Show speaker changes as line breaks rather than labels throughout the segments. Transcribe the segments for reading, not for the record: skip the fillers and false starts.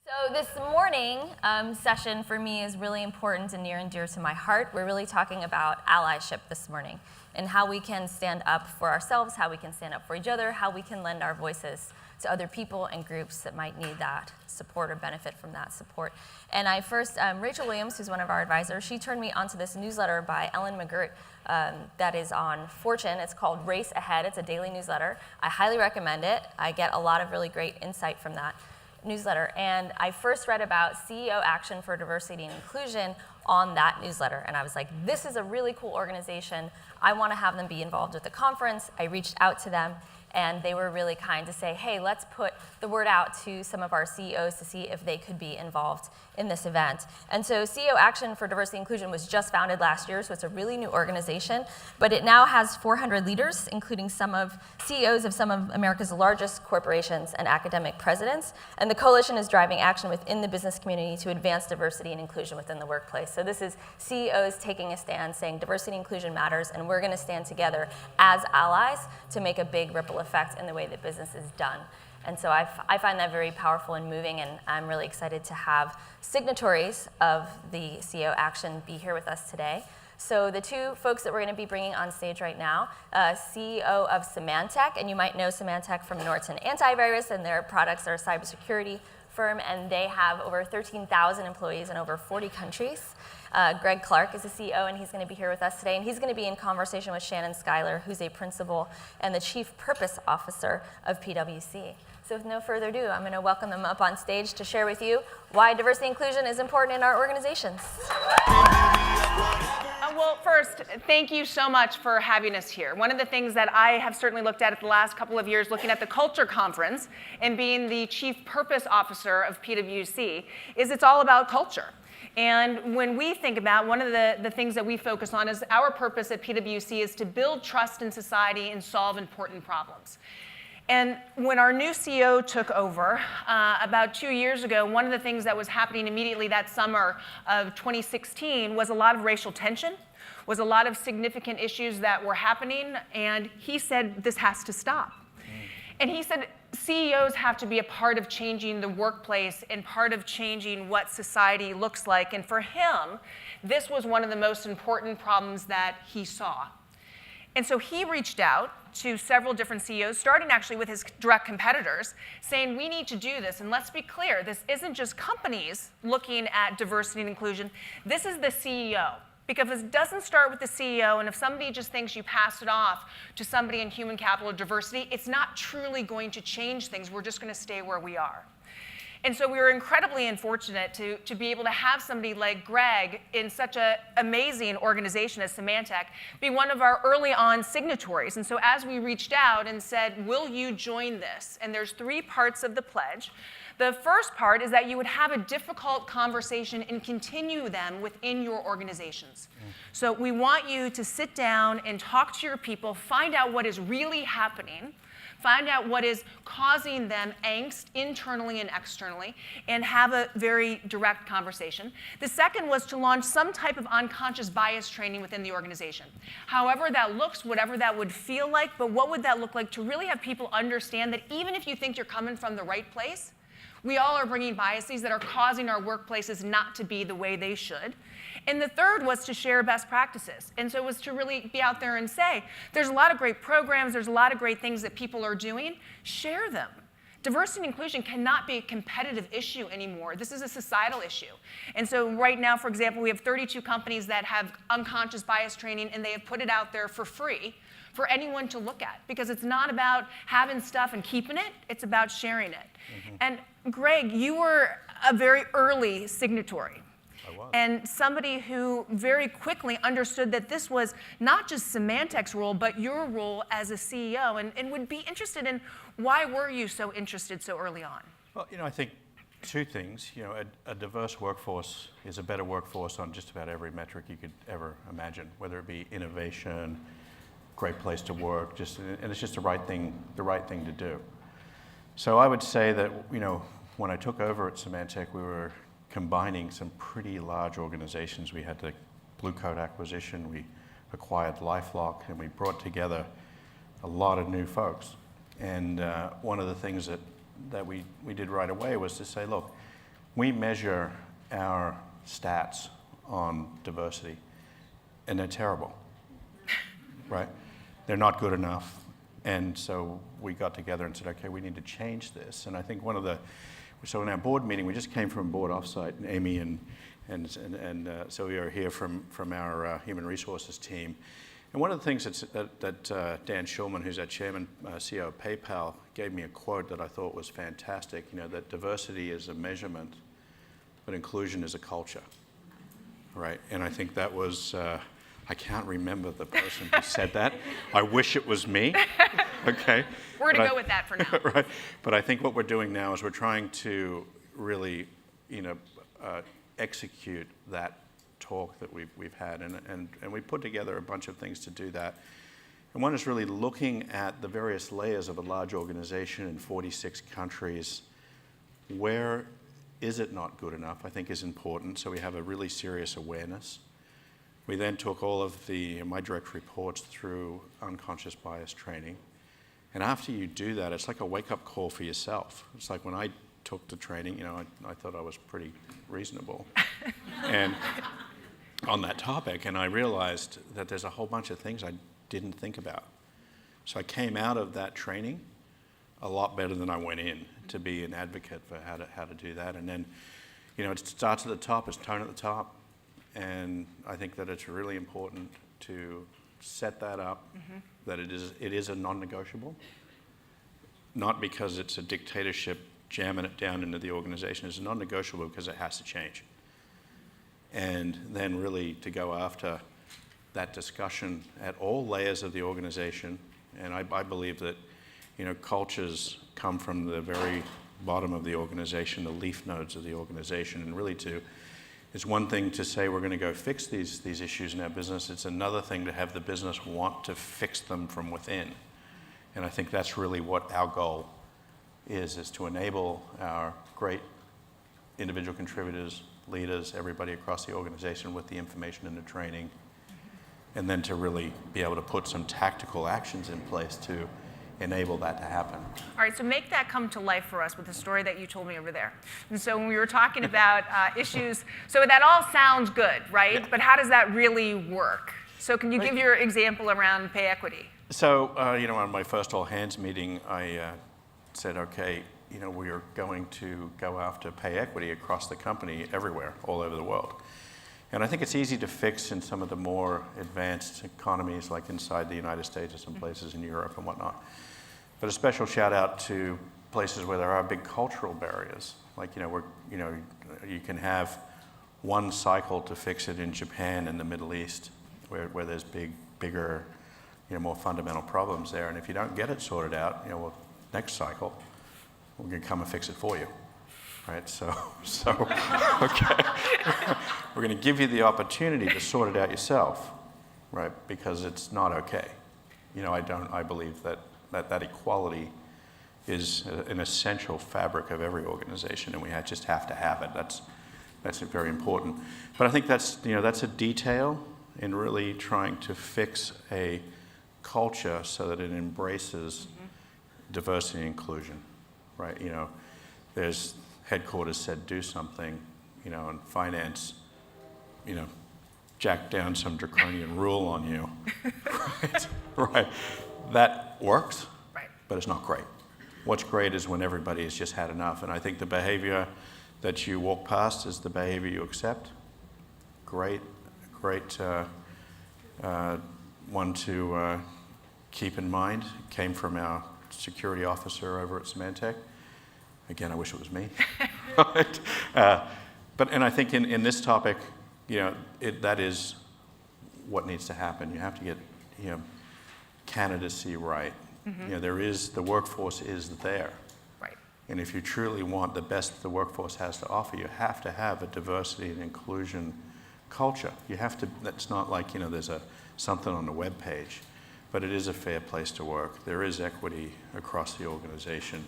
So this morning session for me is really important and near and dear to my heart. We're really talking about allyship this morning and how we can stand up for ourselves, how we can stand up for each other, how we can lend our voices to other people and groups that might need that support or benefit from that support. And I first, Rachel Williams, who's one of our advisors, she turned me onto this newsletter by Ellen McGirt that is on Fortune. It's called Race Ahead. It's a daily newsletter. I highly recommend it. I get a lot of really great insight from that newsletter. And I first read about CEO Action for Diversity and Inclusion on that newsletter. And I was like, this is a really cool organization. I want to have them be involved with the conference. I reached out to them, and they were really kind to say, hey, let's put the word out to some of our CEOs to see if they could be involved in this event. And so CEO Action for Diversity and Inclusion was just founded last year, so it's a really new organization, but it now has 400 leaders, including CEOs of some of America's largest corporations and academic presidents. And the coalition is driving action within the business community to advance diversity and inclusion within the workplace. So this is CEOs taking a stand, saying diversity and inclusion matters, and we're gonna stand together as allies to make a big ripple effect in the way that business is done. And so I find that very powerful and moving, and I'm really excited to have signatories of the CEO Action be here with us today. So the two folks that we're going to be bringing on stage right now, CEO of Symantec, and you might know Symantec from Norton Antivirus, and their products are a cybersecurity firm, and they have over 13,000 employees in over 40 countries. Greg Clark is the CEO, and he's going to be here with us today, and he's going to be in conversation with Shannon Schuyler, who's a principal and the Chief Purpose Officer of PwC. So with no further ado, I'm going to welcome them up on stage to share with you why diversity and inclusion is important in our organizations.
Well, first, thank you so much for having us here. One of the things that I have certainly looked at the last couple of years, looking at the Culture Conference and being the Chief Purpose Officer of PwC, is it's all about culture. And when we think about one of the things that we focus on is our purpose at PwC is to build trust in society and solve important problems. And when our new CEO took over about 2 years ago, one of the things that was happening immediately that summer of 2016 was a lot of racial tension, was a lot of significant issues that were happening, and he said, this has to stop. And he said, CEOs have to be a part of changing the workplace and part of changing what society looks like. And for him, this was one of the most important problems that he saw. And so he reached out to several different CEOs, starting actually with his direct competitors, saying, we need to do this. And let's be clear, this isn't just companies looking at diversity and inclusion. This is the CEO. Because it doesn't start with the CEO, and if somebody just thinks you pass it off to somebody in human capital or diversity, it's not truly going to change things. We're just going to stay where we are. And so we were incredibly unfortunate to be able to have somebody like Greg in such an amazing organization as Symantec be one of our early on signatories. And so as we reached out and said, will you join this? And there's 3 parts of the pledge. The first part is that you would have a difficult conversation and continue them within your organizations. So we want you to sit down and talk to your people, find out what is really happening, find out what is causing them angst internally and externally, and have a very direct conversation. The second was to launch some type of unconscious bias training within the organization. However that looks, whatever that would feel like, but what would that look like to really have people understand that even if you think you're coming from the right place, we all are bringing biases that are causing our workplaces not to be the way they should. And the third was to share best practices. And so it was to really be out there and say, there's a lot of great programs, there's a lot of great things that people are doing, share them. Diversity and inclusion cannot be a competitive issue anymore. This is a societal issue. And so right now, for example, we have 32 companies that have unconscious bias training, and they have put it out there for free for anyone to look at, because it's not about having stuff and keeping it, it's about sharing it. And Greg, you were a very early signatory.
I was.
And somebody who very quickly understood that this was not just Symantec's role, but your role as a CEO, and would be interested in why were you so interested so early on?
Well, I think 2 things. A diverse workforce is a better workforce on just about every metric you could ever imagine, whether it be innovation, great place to work, and it's just the right thing to do. So I would say that, when I took over at Symantec, we were combining some pretty large organizations. We had the Blue Coat acquisition, we acquired LifeLock, and we brought together a lot of new folks. And one of the things that we did right away was to say, look, we measure our stats on diversity, and they're terrible, right? They're not good enough. And so we got together and said, okay, we need to change this. And I think so in our board meeting, we just came from a board offsite, and Amy and Sylvia are here from our human resources team. And one of the things that Dan Schulman, who's our chairman, CEO of PayPal, gave me a quote that I thought was fantastic, that diversity is a measurement, but inclusion is a culture, right? And I think that was, I can't remember the person who said that. I wish it was me, okay?
We're going to go with that for now.
Right, but I think what we're doing now is we're trying to really, execute that talk that we've had, and we put together a bunch of things to do that. And one is really looking at the various layers of a large organization in 46 countries. Where is it not good enough, I think is important, so we have a really serious awareness. We then took all of my direct reports through unconscious bias training. And after you do that, it's like a wake-up call for yourself. It's like when I took the training, I thought I was pretty reasonable and on that topic, and I realized that there's a whole bunch of things I didn't think about. So I came out of that training a lot better than I went in, to be an advocate for how to do that. And then, it starts at the top, it's tone at the top, and I think that it's really important to set that up, that it is a non-negotiable, not because it's a dictatorship jamming it down into the organization. It's a non-negotiable because it has to change. And then really to go after that discussion at all layers of the organization. And I believe that, cultures come from the very bottom of the organization, the leaf nodes of the organization, and really it's one thing to say we're going to go fix these issues in our business. It's another thing to have the business want to fix them from within. And I think that's really what our goal is to enable our great individual contributors, leaders, everybody across the organization with the information and the training, and then to really be able to put some tactical actions in place to enable that to happen.
All right, so make that come to life for us with the story that you told me over there. And so when we were talking about issues, so that all sounds good, right?
Yeah.
But how does that really work? So can you give your example around pay equity?
So, on my first all hands meeting, I said, okay, we are going to go after pay equity across the company everywhere, all over the world. And I think it's easy to fix in some of the more advanced economies, like inside the United States or some places in Europe and whatnot. But a special shout out to places where there are big cultural barriers, like you can have one cycle to fix it in Japan and the Middle East, where there's bigger, more fundamental problems there. And if you don't get it sorted out, next cycle, we're going to come and fix it for you, right? So okay, we're going to give you the opportunity to sort it out yourself, right? Because it's not okay. I believe that equality is an essential fabric of every organization, and we just have to have it. That's very important. But I think that's a detail in really trying to fix a culture so that it embraces diversity and inclusion, right? There's headquarters said do something, and finance, jack down some draconian rule on you, right? That works,
right,
but it's not great. What's great is when everybody has just had enough, and I think the behavior that you walk past is the behavior you accept. Great one to keep in mind. It came from our security officer over at Symantec. Again, I wish it was me. Right? And I think in this topic, that is what needs to happen. You have to get, candidacy right. The workforce is there.
right.
And if you truly want the best the workforce has to offer, you have to have a diversity and inclusion culture. You have to. That's not like there's something on the web page, but it is a fair place to work. There is equity across the organization,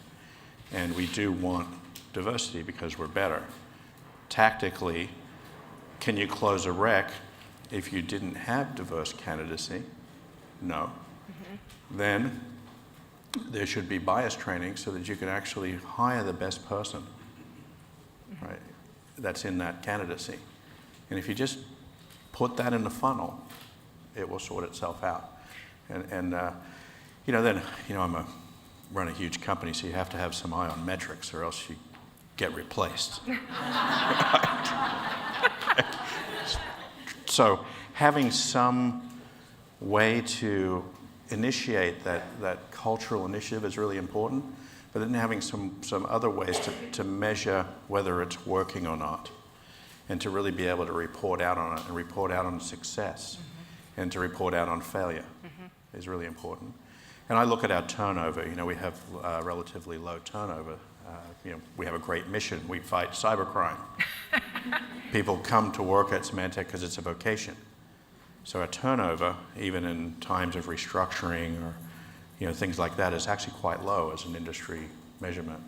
and we do want diversity because we're better. Tactically, can you close a rec if you didn't have diverse candidacy? No. Then there should be bias training so that you can actually hire the best person, right? that's in that candidacy. And if you just put that in the funnel, it will sort itself out. And then run a huge company, so you have to have some eye on metrics, or else you get replaced. So having some way to initiate that cultural initiative is really important, but then having some other ways to measure whether it's working or not, and to really be able to report out on it, and report out on success, and to report out on failure is really important. And I look at our turnover. We have relatively low turnover. We have a great mission. We fight cybercrime. People come to work at Symantec because it's a vocation. So our turnover, even in times of restructuring or things like that, is actually quite low as an industry measurement.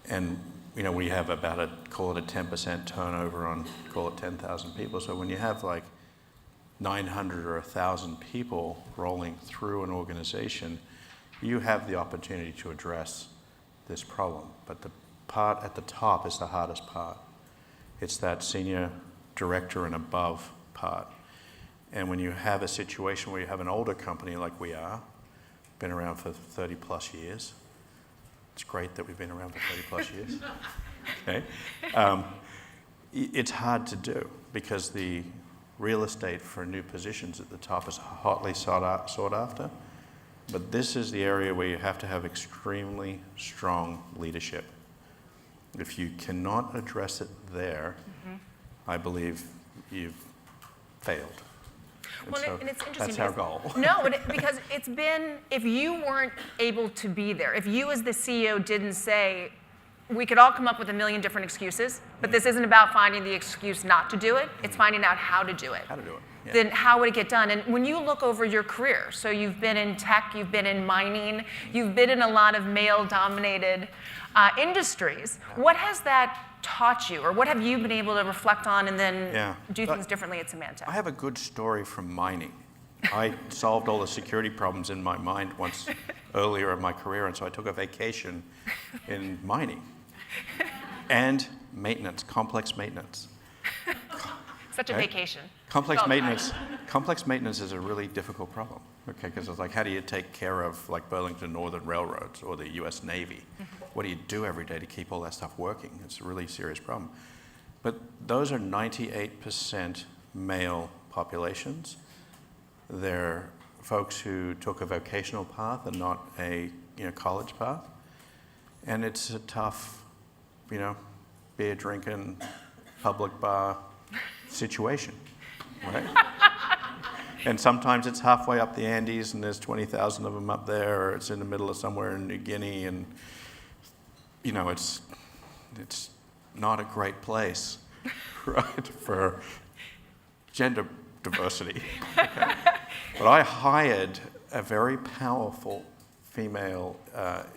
And we have about call it a 10% turnover on, call it 10,000 people. So when you have like 900 or 1,000 people rolling through an organization, you have the opportunity to address this problem. But the part at the top is the hardest part. It's that senior director and above part. And when you have a situation where you have an older company like we are, been around for 30 plus years, it's great that we've been around for 30 plus years, okay? It's hard to do because the real estate for new positions at the top is hotly sought after. But this is the area where you have to have extremely strong leadership. If you cannot address it there, I believe you've failed.
And it's interesting.
That's our goal.
No, because it's been, if you weren't able to be there, if you as the CEO didn't say, we could all come up with a million different excuses, but this isn't about finding the excuse not to do it, it's finding out how to do it.
How to do it. Yeah.
Then how would it get done? And when you look over your career, so you've been in tech, you've been in mining, you've been in a lot of male-dominated industries, what has that taught you, or what have you been able to reflect on and then do things differently at Symantec?
I have a good story from mining. I solved all the security problems in my mind once earlier in my career, and so I took a vacation in mining. And maintenance, complex maintenance.
Such a vacation.
Complex maintenance is a really difficult problem, okay? Because it's like, how do you take care of like Burlington Northern Railroads or the U.S. Navy? What do you do every day to keep all that stuff working? It's a really serious problem. But those are 98% male populations. They're folks who took a vocational path and not a college path. And it's a tough, beer drinking, public bar situation, right? And sometimes it's halfway up the Andes and there's 20,000 of them up there, or it's in the middle of somewhere in New Guinea, and it's not a great place, right, for gender diversity. Okay? But I hired a very powerful female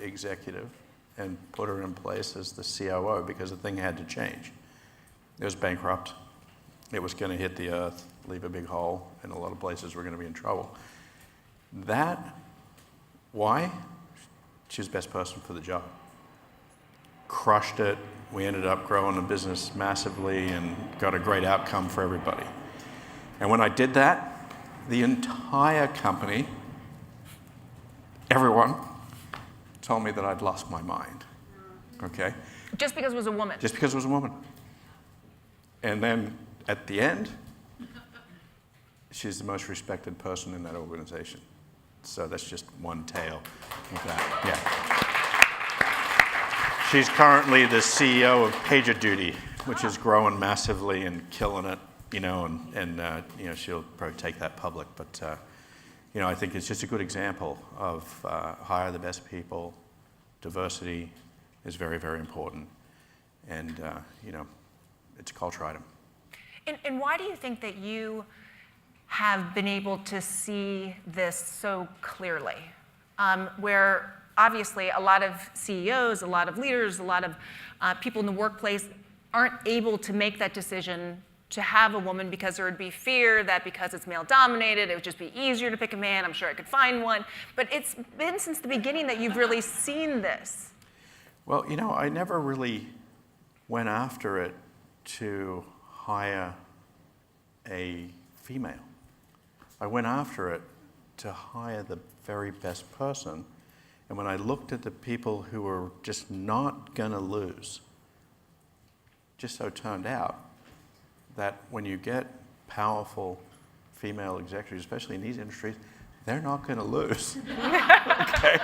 executive and put her in place as the COO because the thing had to change. It was bankrupt. It was going to hit the earth, leave a big hole, and a lot of places were going to be in trouble. Why? She was the best person for the job. Crushed it. We ended up growing the business massively and got a great outcome for everybody. And when I did that, the entire company, everyone, told me that I'd lost my mind, okay?
Just because it was a woman?
Just because it was a woman. And then at the end, she's the most respected person in that organization. So that's just one tale of that, yeah. She's currently the CEO of PagerDuty, which is growing massively and killing it, and she'll probably take that public, but I think it's just a good example of hire the best people. Diversity is very, very important, and it's a culture item.
And why do you think that you have been able to see this so clearly? Where obviously a lot of CEOs, a lot of leaders, a lot of people in the workplace aren't able to make that decision to have a woman because there would be fear that because it's male-dominated, it would just be easier to pick a man. I'm sure I could find one. But it's been since the beginning that you've really seen this.
Well, I never really went after it to hire a female. I went after it to hire the very best person. And when I looked at the people who were just not going to lose, just so turned out that when you get powerful female executives, especially in these industries, they're not going to lose. Okay?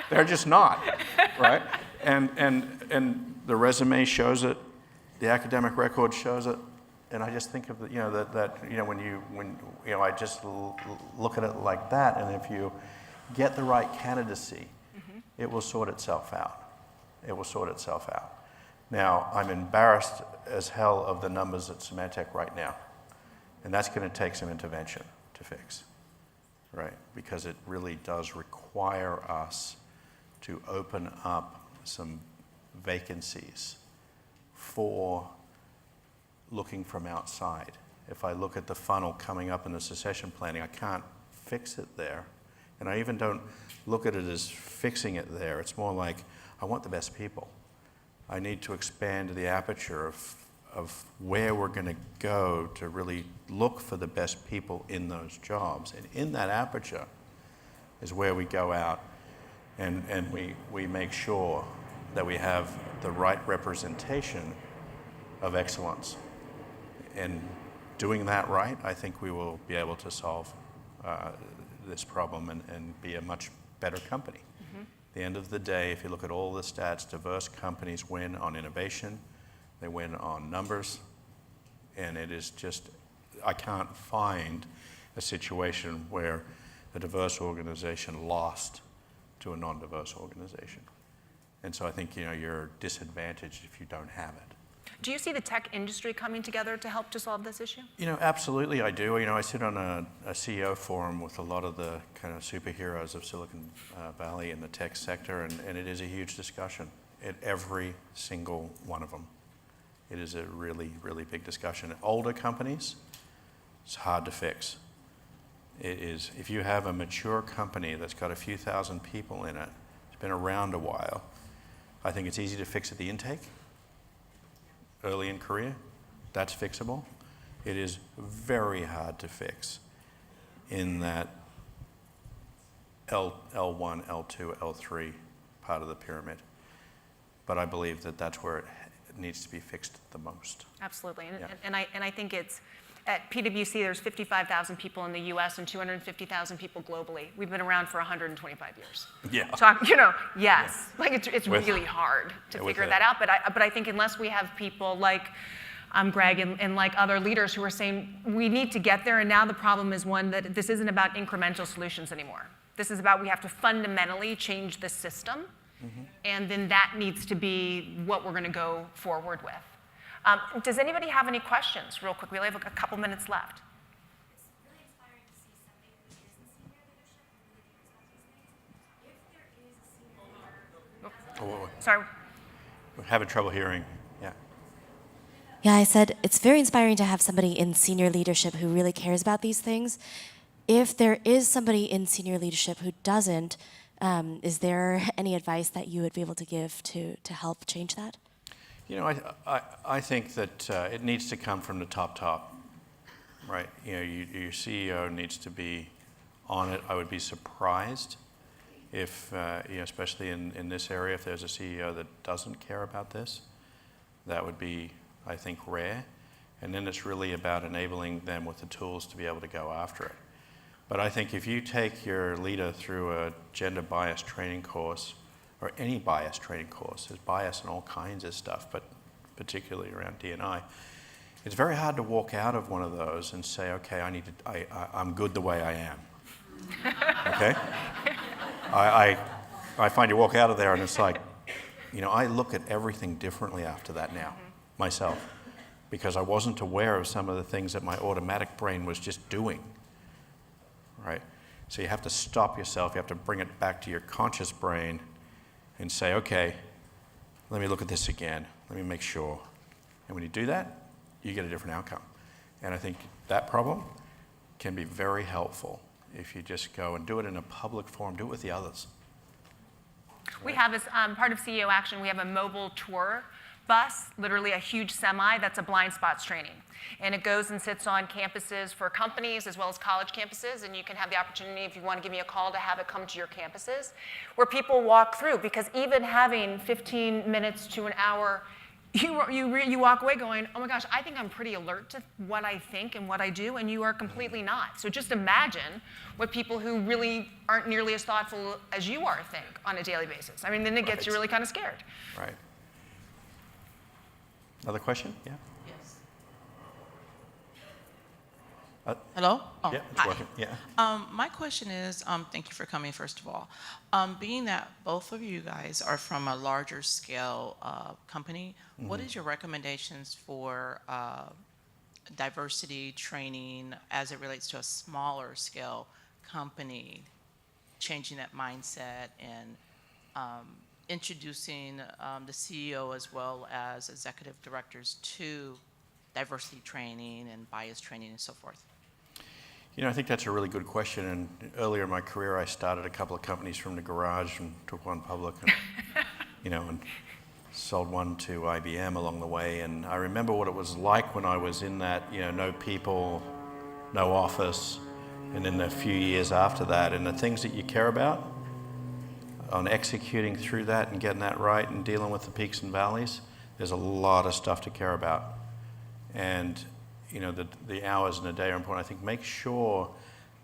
They're just not, right? And the resume shows it, the academic record shows it, and I just think of when I just look at it like that, and if you get the right candidacy, it will sort itself out. It will sort itself out. Now, I'm embarrassed as hell of the numbers at Symantec right now, and that's going to take some intervention to fix, right? Because it really does require us to open up some vacancies for looking from outside. If I look at the funnel coming up in the succession planning, I can't fix it there. And I even don't look at it as fixing it there. It's more like, I want the best people. I need to expand the aperture of where we're going to go to really look for the best people in those jobs. And in that aperture is where we go out and we make sure that we have the right representation of excellence. And doing that right, I think we will be able to solve this problem and be a much better company. At the end of the day, if you look at all the stats, diverse companies win on innovation, they win on numbers, and it is just, I can't find a situation where a diverse organization lost to a non-diverse organization. And so I think you're disadvantaged if you don't have it.
Do you see the tech industry coming together to help to solve this issue?
Absolutely I do. I sit on a CEO forum with a lot of the kind of superheroes of Silicon Valley in the tech sector, and it is a huge discussion at every single one of them. It is a really, really big discussion. Older companies, it's hard to fix. It is, if you have a mature company that's got a few thousand people in it, it's been around a while, I think it's easy to fix at the intake. Early in career, that's fixable. It is very hard to fix in that L1, L2, L3 part of the pyramid. But I believe that that's where it needs to be fixed the most.
Absolutely,
Yeah.
and I think it's, at PwC, there's 55,000 people in the US and 250,000 people globally. We've been around for 125 years.
Yeah.
So yes, like it's really hard to figure that out. But I think unless we have people like Greg and like other leaders who are saying we need to get there, and now the problem is one that this isn't about incremental solutions anymore. This is about we have to fundamentally change the system, and then that needs to be what we're going to go forward with. Does anybody have any questions, real quick? We only have a couple minutes left.
It's really inspiring to see somebody who is in senior leadership who really cares about these things. If there is a senior leader who has
Sorry.
We're having trouble hearing. Yeah.
Yeah, I said it's very inspiring to have somebody in senior leadership who really cares about these things. If there is somebody in senior leadership who doesn't, is there any advice that you would be able to give to help change that?
I think that it needs to come from the top, right? Your CEO needs to be on it. I would be surprised if, especially in this area, if there's a CEO that doesn't care about this. That would be, I think, rare. And then it's really about enabling them with the tools to be able to go after it. But I think if you take your leader through a gender bias training course, or any bias training course, there's bias in all kinds of stuff, but particularly around D&I, it's very hard to walk out of one of those and say, okay, I'm good the way I am. Okay? I find you walk out of there and it's like, I look at everything differently after that now, myself, because I wasn't aware of some of the things that my automatic brain was just doing, right? So you have to stop yourself, you have to bring it back to your conscious brain and say, okay, let me look at this again, let me make sure. And when you do that, you get a different outcome. And I think that problem can be very helpful if you just go and do it in a public forum, do it with the others.
We have, as part of CEO Action, we have a mobile tour bus, literally a huge semi, that's a blind spots training. And it goes and sits on campuses for companies as well as college campuses, and you can have the opportunity, if you want to give me a call, to have it come to your campuses, where people walk through, because even having 15 minutes to an hour, you walk away going, oh my gosh, I think I'm pretty alert to what I think and what I do, and you are completely not. So just imagine what people who really aren't nearly as thoughtful as you are think on a daily basis. I mean, then it gets you really kind of scared.
Right. Another question? Yeah.
Yes.
Hello?
Oh,
Yeah, it's
hi.
working. Yeah.
My question is, thank you for coming, first of all. Being that both of you guys are from a larger scale company, what is your recommendations for diversity training as it relates to a smaller scale company, changing that mindset and introducing the CEO as well as executive directors to diversity training and bias training and so forth?
You know, I think that's a really good question. And earlier in my career, I started a couple of companies from the garage and took one public, and, you know, and sold one to IBM along the way. And I remember what it was like when I was in that, you know, no people, no office, and in the few years after that, and the things that you care about, on executing through that and getting that right and dealing with the peaks and valleys, there's a lot of stuff to care about. And you know, the hours in a day are important. I think make sure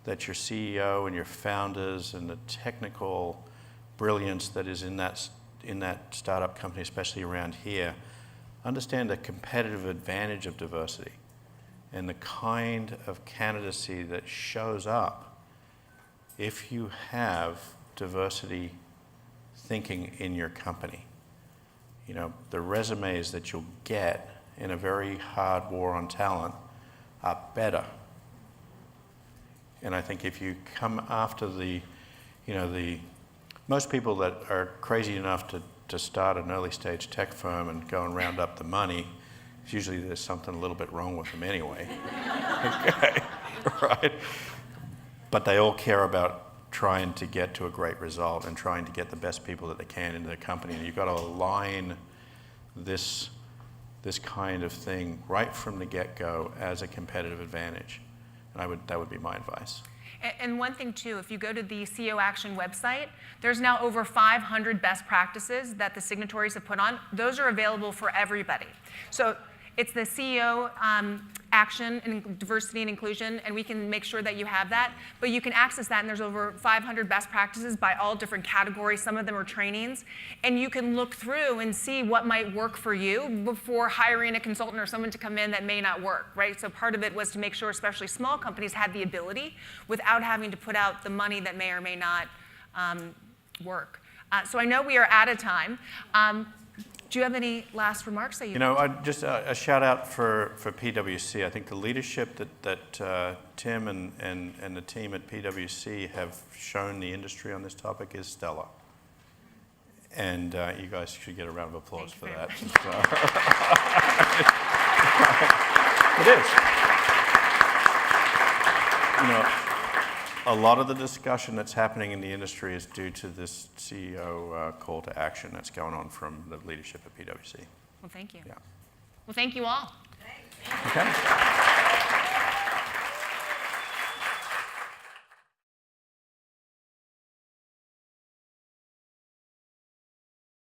that your CEO and your founders and the technical brilliance that is in that startup company, especially around here, understand the competitive advantage of diversity and the kind of candidacy that shows up if you have diversity thinking in your company. You know, the resumes that you'll get in a very hard war on talent are better. And I think if you come after most people that are crazy enough to start an early stage tech firm and go and round up the money, it's usually there's something a little bit wrong with them anyway. Okay, right? But they all care about trying to get to a great result and trying to get the best people that they can into the company. And you've got to align this kind of thing right from the get-go as a competitive advantage. And that would be my advice.
And one thing too, if you go to the CEO Action website, there's now over 500 best practices that the signatories have put on. Those are available for everybody. So it's the CEO Action and Diversity and Inclusion, and we can make sure that you have that. But you can access that, and there's over 500 best practices by all different categories. Some of them are trainings. And you can look through and see what might work for you before hiring a consultant or someone to come in that may not work, right? So part of it was to make sure, especially small companies, had the ability without having to put out the money that may or may not work. So I know we are out of time. Do you have any last remarks that
You know, just a shout out for PwC. I think the leadership that Tim and the team at PwC have shown the industry on this topic is stellar. And you guys should get a round of applause for that. It is. You know, a lot of the discussion that's happening in the industry is due to this CEO call to action that's going on from the leadership at PwC.
Well, thank you.
Yeah.
Well, thank you all.
Okay.